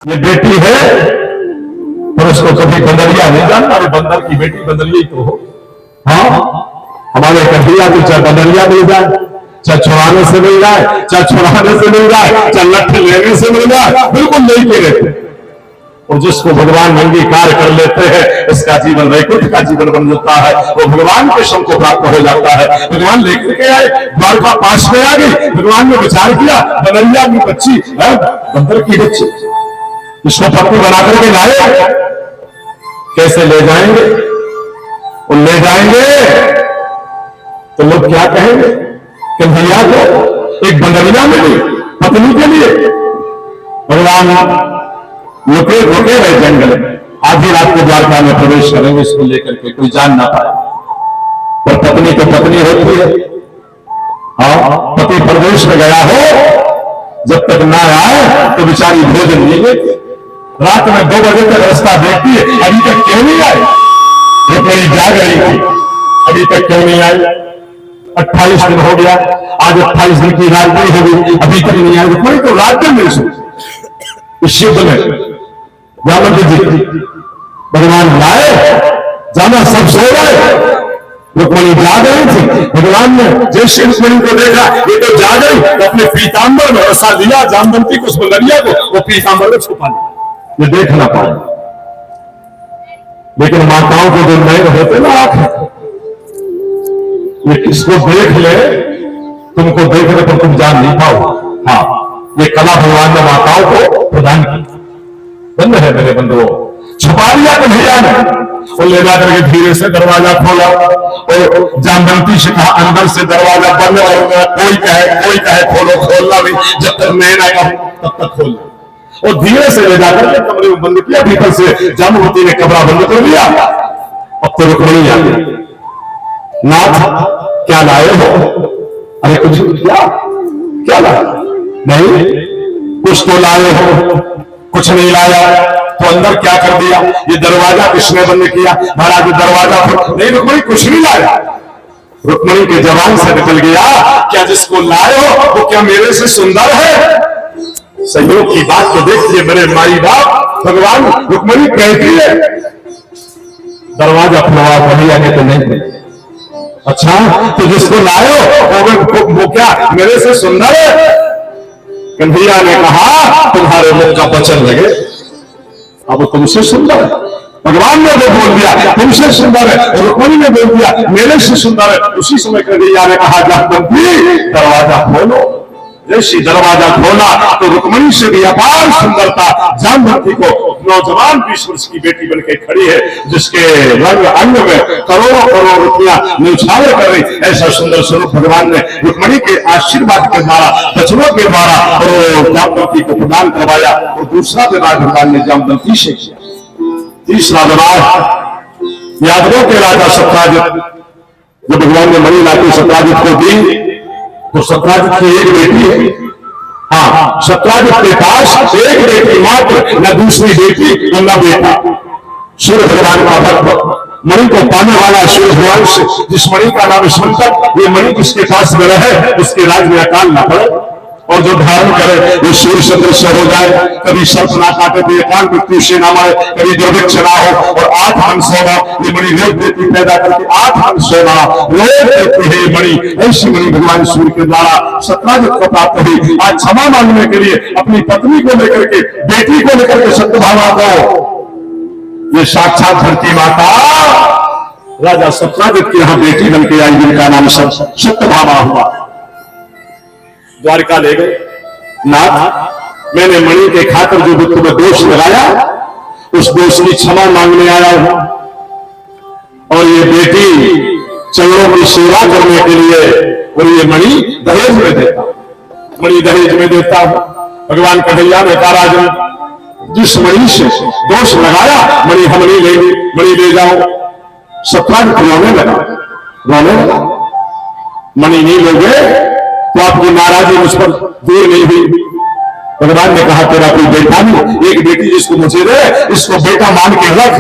ये बेटी है पर उसको कभी बंदरिया नहीं जानता। अरे बंदर की बेटी बंदरिया ही तो हो। हाँ, हमारे कन्हैया को चाहे बंदरिया मिल जाए, चाहे छुड़ाने से मिल जाए, चाहे छुड़ाने से मिल जाए, चाहे लठ लेने से मिल जाए, बिल्कुल नहीं के रहते। और जिसको भगवान अंगीकार कर लेते हैं इसका जीवन वैकुंठ का जीवन बन जाता है। वो भगवान के शम को प्राप्त हो जाता है। भगवान लेकर के आए, द्वारका पास में आ गई। भगवान ने विचार किया बंदरिया की बच्ची है, बंदर की बच्ची, इसको पत्नी बना करके लाए, कैसे ले जाएंगे? और ले जाएंगे तो लोग क्या कहेंगे? कन्हैया को एक बंदरिया मिली पत्नी के लिए। भगवान रुके रुके रहे जंगल में, आधी रात को द्वारका में प्रवेश करेंगे इसको लेकर के, कोई जान ना पाए। पर पत्नी तो पत्नी होती है। हाँ, पति प्रदेश में गया हो, जब तक ना आए तो बेचारी भोजन नहीं लेती। रात में 2 बजे तक रास्ता देखती है, अभी तक क्यों नहीं आई? वो कहीं जाग रही थी, अभी तक क्यों नहीं आई? 28 दिन हो गया, आज 28 दिन की रात नहीं होगी, अभी तक नहीं आई। कोई तो रात दिन नहीं सोची। इस युद्ध में जामवंती जी भगवान लाए, जाना सब सो गए, रुक्मणी जाग रही थी। भगवान ने जैसे रुक्मणी को देखा ये तो जाग गई, तो अपने पीतांबर में ऐसा दिया जामवंती को, उस बंदरिया को, वो पीतांबर में छुपा लिया, ये देख ना पाए। लेकिन माताओं को जो नयन होते ना आंखें, ये किसको देख ले, तुमको देखने पर तुम जान नहीं पाओ। हाँ, ये कला भगवान ने माताओं को प्रदान की। बंद है मेरे बंधुओं, छुपा लिया कन्हैया ने, और ले जाकर के धीरे से दरवाजा खोला और जामवंती से कहा अंदर से दरवाजा बंद करूंगा, कोई कहे खोलो, खोलना नहीं, जब तक मैं ना कहूं तब तक खोलना। और धीरे से ले जाकर के कमरे में बंद किया। भीतर से जामवंती ने कमरा बंद कर दिया। अब तो रुक्मणी आ गई। नाथ क्या लाए हो? अरे कुछ क्या लाए? नहीं, कुछ तो लाए हो, कुछ नहीं लाया। तो अंदर क्या कर दिया? ये दरवाजा किसने बंद किया? महाराज दरवाजा नहीं, रुक्मणी कुछ नहीं लाया। रुक्मणी के जवान से निकल गया, क्या जिसको लाए हो वो क्या मेरे से सुंदर है? संयोग की बात तो देखिए मेरे माई बाप, भगवान रुक्मणी कहती है दरवाजा खुलवा, कन्हैया ने तो नहीं। अच्छा, तो जिसको लाए हो वो क्या मेरे से सुंदर है? कन्हैया ने कहा तुम्हारे मुख का वचन लगे, अब तुमसे सुंदर है। भगवान ने वो बोल दिया तुमसे सुंदर है, रुक्मणी ने बोल दिया मेरे से सुंदर है। उसी समय कन्हैया ने कहा जामवंती दरवाजा खोलो। जैसे दरवाजा खोला तो रुक्मणी से भी अपार सुंदरता जामवंती को, नौजवान 20 वर्ष की बेटी बनके खड़ी है, जिसके रंग अंग में करोड़ों करोड़ रुपया न्यौछावर कर रही। ऐसा सुंदर स्वरूप भगवान ने रुक्मणी के आशीर्वाद के द्वारा, बचनों के द्वारा जामवंती को प्रदान करवाया। और दूसरा विवाह भगवान ने जामवंती से किया। तीसरा विवाह यादवों के राजा सत्राजित, जब भगवान ने मणि लाके सत्राजित को दी तो सत्राजित की एक बेटी है। हाँ, सत्राजित के पास एक बेटी मात्र, न दूसरी बेटी न बेटा। सूर्य भगवान का भक्त, मणि को पाने वाला सूर्य भगवान से, जिस मणि का नाम स्मंतक, ये मणि जिसके पास में रहे उसके राज में अकाल न पड़े, और जो धारण करे वो सूर्य सदृश हो जाए, कभी सर्प ना काटे तो एकांत मृत्यु से ना मरे, कभी दुर्भिक्ष ना हो, और 8 मन सोना ये मणि रोज देती, पैदा करके 8 मन सोना रोज देती है मणि। ऐसी मणि भगवान सूर्य के द्वारा सत्राजित को प्राप्त हुई। आज क्षमा मांगने के लिए अपनी पत्नी को लेकर के, बेटी को लेकर के सत्यभामा को, ये साक्षात धरती माता राजा सत्राजित की यहाँ बेटी बन के आई, जिनका नाम सत्यभामा हुआ। द्वारका ले गए। नाथ, मैंने मणि के खातिर जो तुम्हें दोष लगाया उस दोष की क्षमा मांगने आया हूं, और ये बेटी चरणों की सेवा करने के लिए, और ये मणि दहेज में देता, मणि दहेज में देता हूं। भगवान कन्हैया ने कहा राजन, जिस मणि से दोष लगाया मणि हम नहीं लेंगे, मणि ले जाओ। सत्राजित रोने लगा, मणि नहीं लोगे तो आपकी नाराजगी मुझ पर दूर नहीं हुई। भगवान ने कहा तेरा कोई बेटा नहीं, एक बेटी जिसको मुझे दे, इसको बेटा मान के रख।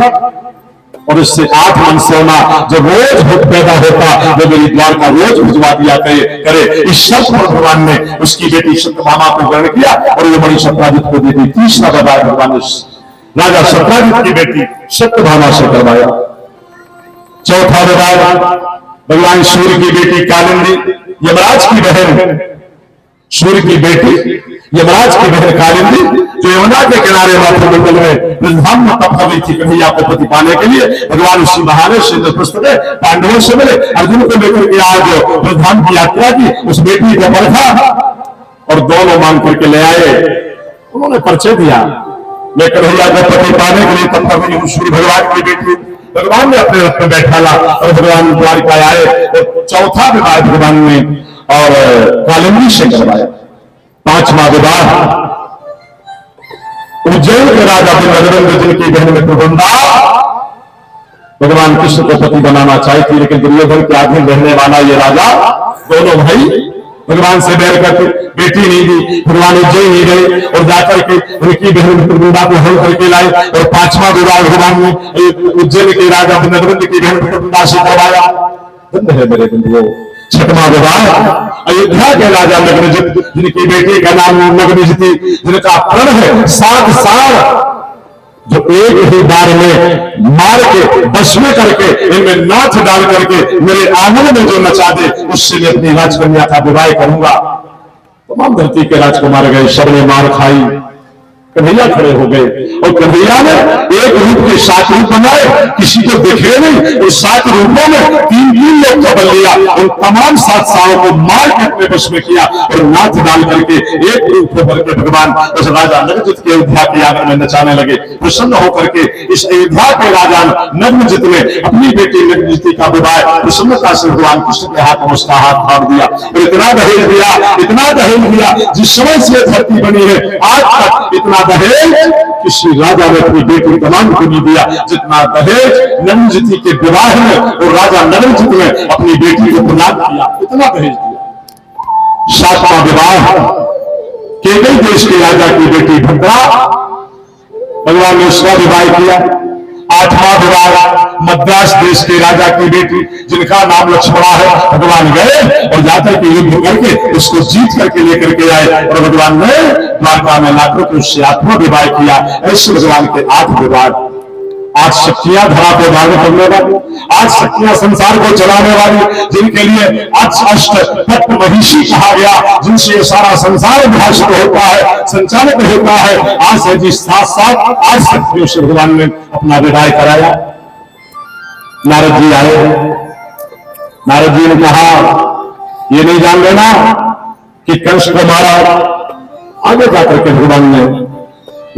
और उससे 8 मन सोना जो रोज पैदा होता वो मेरी द्वार का रोज भिजवा दिया करे। इस शब्द पर भगवान ने उसकी बेटी सत्यभामा को ग्रहण किया और ये मणि सत्राजित को दी थी। तीसरा विवाह भगवान ने राजा सत्राजित की बेटी सत्यभामा से करवाया। चौथा विवाह भगवान सूर्य की बेटी कालिंदी, यमराज की बहन, सूर्य की बेटी यमराज की बहन कालिंदी, जो यमुना के किनारे मंडल में ब्रजधाम में तप कर रही थी कन्हैया को पति पाने के लिए। भगवान उसी बहाने से इंद्रप्रस्थ में पांडवों से मिले, अर्जुन को लेकर के आज ब्रजधाम की यात्रा की। उस बेटी को परखा और दोनों मांग करके ले आए। उन्होंने परिचय दिया, मैं कन्हैया को पति पाने के लिए तप कर रही हूँ, सूर्य भगवान की बेटी। भगवान ने अपने रथ में बैठा ला और भगवान द्वारिका आए। और चौथा विवाह भगवान ने और कालिंदी से करवाया। पांचवा विवाह उज्जैन के राजा नरेंद्र जिनकी बहन में प्रबंधा भगवान कृष्ण को पति बनाना चाही थी, लेकिन दुर्योधन के आधीन रहने वाला ये राजा, दोनों भाई भगवान से बैर करके बेटी नहीं दी। भगवान उज्जैन ही गए और जाकर के उनकी बहन प्रबंधा को हल करके लाए। और पांचवा विवाह भगवान ने उज्जैन के राजा नरेंद्र की बहन प्रबंधा से करवाया। धन्य है मेरे बंधुओं। छठवां विवाह अयोध्या के राजा नग्नजित, जिनकी बेटी का नाम नग्नजिति, जिनका प्रण है 7 साल, जो एक ही बार में मार के बस में करके इनमें नाच डाल करके मेरे आंगन में जो नचा दे, उससे मैं अपनी राजकन्या का विवाह करूंगा। तमाम धरती के राजकुमार गए, सबने मार खाई। कन्हैया खड़े हो गए और कन्हैया ने एक रूप के 7 रूप बनाए, किसी को दिखे नहीं। उस 7 रूपों में 3 लोग का बल लिया। उन तमाम 7 सालों को मार के अपने वश में किया और नाच डाल करके एक रूप को भर के भगवान उस राजा नग्नजित के अयोध्या के आंगन में नचाने लगे। प्रसन्न होकर के इस अयोध्या के राजा नग्नजित ने अपनी बेटी नग्नजिति का विवाह प्रसन्नता से भगवान कृष्ण के हाथ में उसका हाथ थाम दिया। और इतना दहेज दिया, इतना दहेज दिया, जिस समय से धरती बनी है आज तक इतना दहेज किसी राजा ने अपनी बेटी तमाम को नहीं दिया जितना दहेज नग्नजिति के विवाह में और राजा नग्नजित ने अपनी बेटी को प्रदान किया। इतना दहेज दिया। 7वां विवाह केकई देश के राजा की बेटी भद्रा, भगवान ने उसका विवाह किया। 8वां विवाह मद्रास देश के राजा की बेटी, जिनका नाम लक्ष्मणा है, भगवान गए और जाकर के युद्ध करके उसको जीत करके लेकर के आए और भगवान ने द्वारका में लाकर के उससे 8वां विवाह किया। ऐसे भगवान के 8 विवाह। आज शक्तियां धरा पे धारण करने वाली, आज शक्तियां संसार को चलाने वाली, जिनके लिए अष्ट तत्व महिषी कहा गया, जिनसे ये सारा संसार भाषित होता है, संचालित होता है, आज है जी 7 आज शक्तियों से भगवान ने अपना विवाह कराया। नारद जी आए, नारद जी ने कहा ये नहीं जान लेना कि कंस को मारा। आगे जाकर के भगवान ने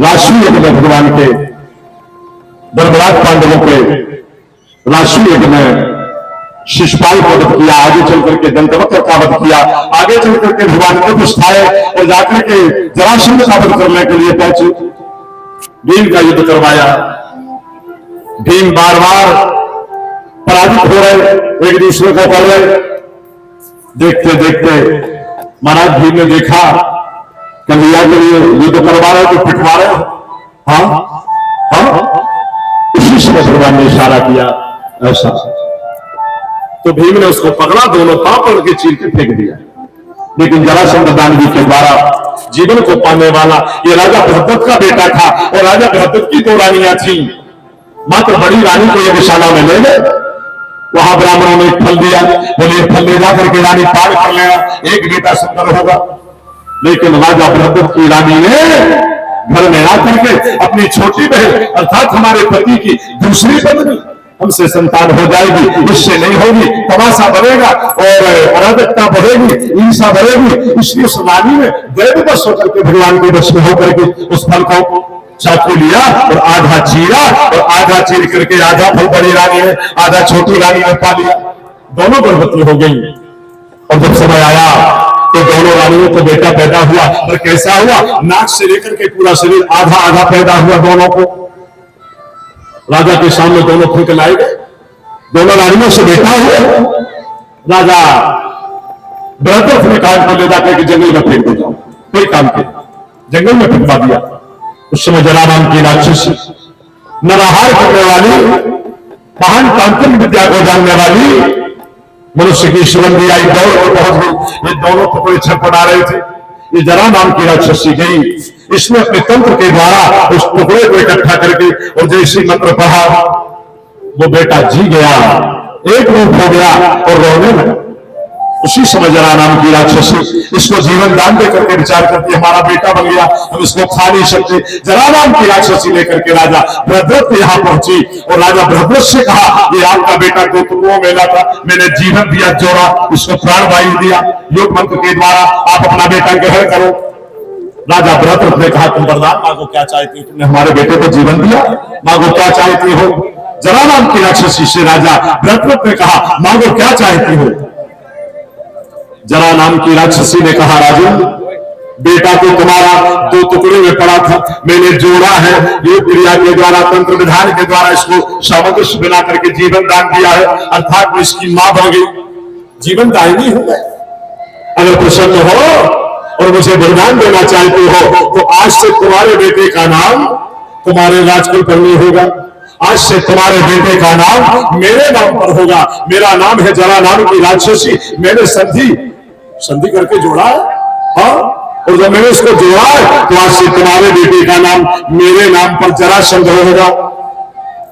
राशि यज्ञ में भगवान के धर्मराज पांडवों के राशि यज्ञ में शिशुपाल का वध किया, आगे चल करके दंतवक्र का वध किया, आगे चल करके भगवान को उठाए और जाकर के जरासंध का वध करने के लिए पहुंचे। भीम का युद्ध करवाया। भीम बार बार पराजित हो रहे, एक दूसरे को कर रहे। देखते देखते महाराज भीम ने देखा कन्हैया के लिए युद्ध करवा रहे तो पिटवा रहे। हाँ हाँ, इसी समय भगवान ने इशारा किया ऐसा, तो भीम ने उसको पकड़ा, दोनों पांव पकड़ के चीर के फेंक दिया। लेकिन जरासंध दानवी के द्वारा जीवन को पाने वाला ये राजा बृहद्रथ का बेटा था और राजा बृहद्रथ की 2 रानियां थी। मात्र बड़ी रानी को यज्ञशाला में ले ले, वहां ब्राह्मणों ने एक फल दिया, बोले फल ले जाकर के रानी पार कर लेना, एक बेटा सुंदर होगा। लेकिन राजा बृहद्रथ की रानी ने घर में आकर के अपनी छोटी बहन अर्थात हमारे पति की दूसरी पत्नी, हमसे संतान हो जाएगी, इससे नहीं होगी, तमाशा बढ़ेगा और अराजकता बढ़ेगी, ईर्षा बढ़ेगी। इसलिए उस रानी ने दैववश होकर के भगवान के वश में होकर के उस फल को चाकू लिया और आधा चीरा और आधा चीर करके आधा फल बड़ी रानी ने, आधा छोटी रानी ने पा लिया। दोनों गर्भवती हो गई और जब समय आया तो दोनों रानियों को बेटा पैदा हुआ। और कैसा हुआ? नाक से लेकर के पूरा शरीर आधा आधा पैदा हुआ दोनों को। राजा के सामने दोनों खुल के लाए गए, दोनों रानियों से बेटा हुआ। राजा बृहद्रथ ने कहा ले जाकर के जंगल में फेंक दे जाओ, कोई काम के जंगल में फेंकवा दिया। उस समय जलाराम की राक्षसी नरहार करने वाली महान तांत्रिक विद्या को जानने वाली मनुष्य की सुगंधी आई दौड़ में पहुंच गई। ये दोनों टुकड़े छटपटा रहे थे। ये जरा नाम की राक्षसी गई, इसने अपने तंत्र के द्वारा उस टुकड़े को इकट्ठा करके और जैसे मंत्र पढ़ा, वो बेटा जी गया, एक रूप हो गया और रोने लगा। उसी समय जरा नाम की राक्षसी इसको जीवन दान दे करके विचार करती, हमारा बेटा बन गया, हम इसको खा नहीं सकते। जरा नाम की राक्षसी लेकर के राजा बृहद्रथ यहाँ पहुंची और राजा बृहद्रथ से कहा, ये आपका बेटा दो टुकड़ों में था, मैंने जीवन दिया, जोड़ा, इसको प्राण वायु दिया, योग मंत्र के द्वारा आप अपना बेटा ग्रहण करो। राजा बृहद्रथ ने कहा, तुम वरदान मांगो, क्या चाहती हो? तुमने हमारे बेटे को जीवन दिया, मांगो क्या चाहती हो? जरा नाम की राक्षसी से राजा बृहद्रथ ने कहा, मांगो क्या चाहती हो? जरा नाम की राक्षसी ने कहा, राजन, बेटा तो तुम्हारा दो टुकड़े में पड़ा था, मैंने जोड़ा है, योग क्रिया के द्वारा, तंत्र विधान के द्वारा इसको सामंजस्य बना करके जीवन दान दिया है, अर्थात इसकी मां बन गई, जीवन दायिनी हो गए। अगर प्रसन्न हो और मुझे वरदान देना चाहते हो तो आज से तुम्हारे बेटे का नाम तुम्हारे राजकुल पर नहीं होगा, आज से तुम्हारे बेटे का नाम मेरे नाम पर होगा। मेरा नाम है जरा नाम की राक्षसी, मैंने संधि करके जोड़ा है, हाँ, और जब मैंने इसको जोड़ा है तो आज से तुम्हारे बेटे का नाम मेरे नाम पर जरासंध होगा।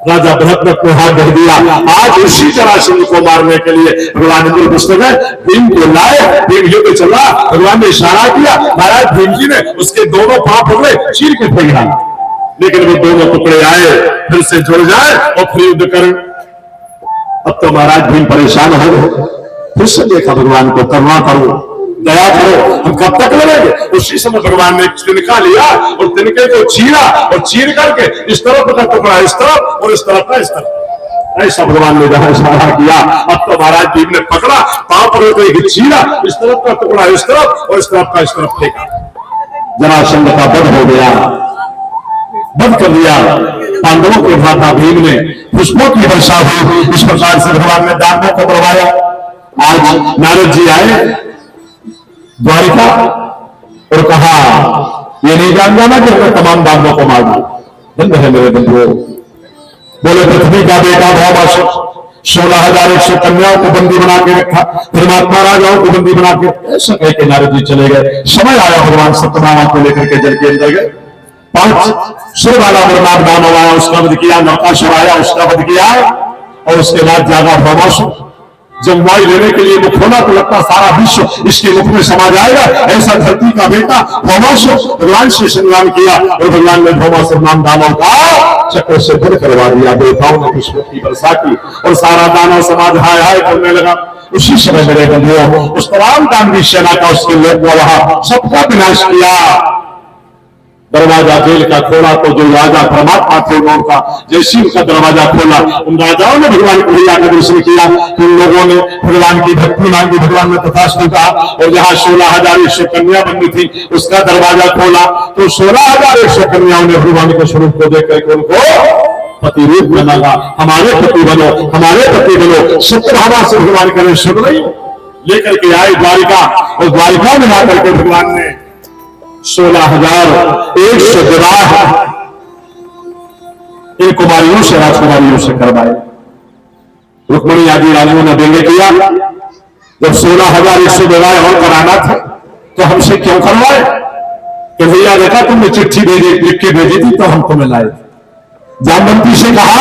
राजा बृहद्रथ ने हाथ धर दिया। आज उसी जरासंध को मारने के लिए भगवान इंद्र पुस्तक है, भीम को लाए, भीम युद्ध चला, भगवान ने इशारा किया, महाराज भीम जी ने उसके दोनों पांव पकड़े, चीर के फेंक डाला, लेकिन वो दोनों टुकड़े आए, फिर से जुड़ जाए और फिर युद्ध करें। अब तो महाराज भीम परेशान हो गए, फिर से देखा भगवान को, करुणा करो, दया करो, हम कब तक लड़ेंगे? उसी समय भगवान ने तिनका लिया और तिनके को चीरा और चीर करके इस तरफ का टुकड़ा इस तरफ और इस तरफ का इस तरफ, ऐसा भगवान ने जहां इशारा किया। अब तो महाराज भीम ने पकड़ा, पांव पर चीरा, इस तरफ का टुकड़ा इस तरफ और इस तरफ का इस तरफ फेंका। जरासंध का वध हो गया, वध कर दिया। पांडवों के भ्राता भीम ने पुष्पों की वर्षा हुई, इस प्रकार से भगवान ने दानवों को बढ़वाया। आज नारद जी आए द्वारिका और कहा, ये नहीं जान जाना कि मैं तमाम दानवों को मार दूं, बंद है मेरे बंधुओं। बोले पृथ्वी का बेटा भौमासुर 16,100 कन्याओं को बंदी बना के रखा, धर्मात्मा राजाओं को बंदी बना के, ऐसा कह के नारद जी चले गए। समय आया भगवान सत्यनारायण को लेकर के जल के अंदर गए। 5 सुर वाला ब्रह्मांड दानव आया, उसका वध किया, नरकासुर आया, उसका वध किया, और उसके बाद जागा भौमासुर। जब वायु लेने के लिए मुख खोला तो लगता सारा विश्व इसके मुख में समा जाएगा, ऐसा धरती का बेटा भौमासुर भगवान से संग्राम किया और भगवान ने भौमासुर नाम दानव का चक्र से दूर करवा दिया। देवताओं ने पुष्पों की वर्षा की और सारा दानव समाज हाय हाय करने लगा। उसी समय मेरे बंधुओं उस तमाम दानवी सेना का उसके लोग वहां सबका विनाश किया। दरवाजा जेल का खोला तो जो राजा परमात्मा थे उनका जैसी उनका दरवाजा खोला, उन राजाओं ने भगवान को आकर दर्शन किया, उन लोगों ने भगवान की भक्ति मांगी, भगवान ने तथास्तु कहा। और जहां 16,100 कन्या बंदी थी उसका दरवाजा खोला तो 16,100 कन्याओं ने भगवान के स्वरूप को देख करके उनको पति रूप में मांगा, हमारे पति बनो, हमारे पति बनो। सत्यभामा से भगवान करे सुन रही लेकर के आए द्वारिका, और द्वारिका में आकर के भगवान ने 16,100 विवाह इन कुमारियों से राजकुमारियों से करवाए। रुक्मिणी आदि रानियों ने व्यंग्य किया, जब 16,100 विवाह और कराना था तो हमसे क्यों करवाए? कि भैया देखा तुमने चिट्ठी भेजी, लिख के भेजी थी तो हम तुम्हें लाए थे। जामवंती से कहा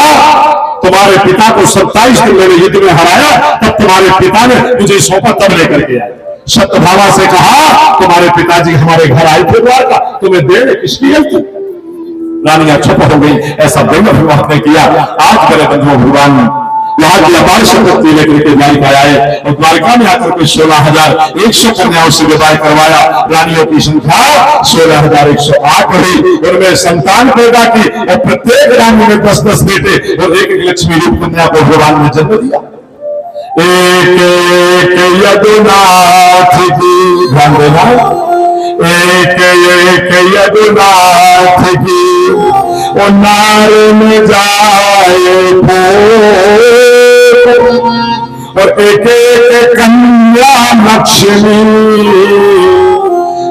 तुम्हारे पिता को 27 दिन मैंने युद्ध में हराया, तब तुम्हारे पिता ने मुझे सौंपा, तब लेकर के आए। सत्यभामा से कहा तुम्हारे पिताजी हमारे घर आए थे द्वारका, तुम्हें देने किसकी गलती? रानियां चुप हो गई। ऐसा व्यंग्य भगवान ने किया। आज मेरे बंधुओं भगवान यहाँ की अपार शक्ति लेकर के द्वारिका आए और द्वारिका में आकर के 16,100 कन्याओं से विवाह करवाया। रानियों की संख्या 16,108 रही। उनमें संतान पैदा की और प्रत्येक रानी में 10-10 बेटे और एक लक्ष्मी रूप कन्या को भगवान ने जन्म दिया। एक एक यदुनाथ की, ध्यान देना, एक एक यदुनाथ की ओ नार में जाए और एक एक कन्या लक्ष्मी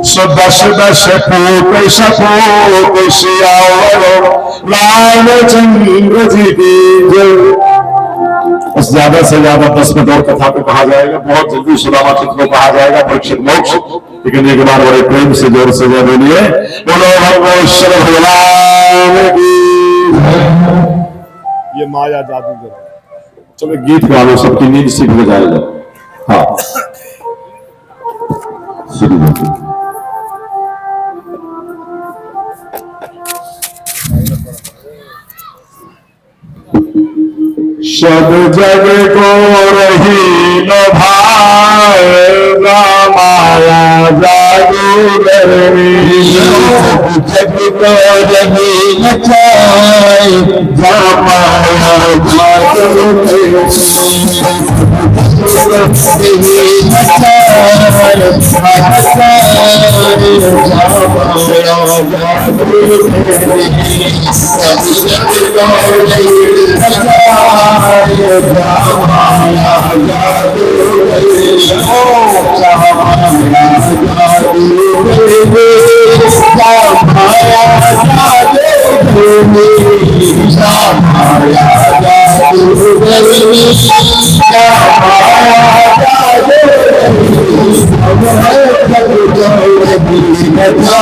सो 10-10 पूत सपूत श्यावर रामचंद्र जी की जय। बस ज्यादा से ज्यादा 10 मिनट और कथा को कहा जाएगा, बहुत जल्दी सुदामा चित्त को कहा जाएगा, परीक्षित मोक्ष। लेकिन एक बार बड़े प्रेम से जोर से जय बोलिए, बोलो भगवान भगवान की। ये माया जादूगर। चलो गीत गा लो, सबकी नींद सीख हो जाएगा। हाँ सब जग को रही न भाएगा माया जादूगरनी, जग को रही न जाएगा माया जादूगरनी,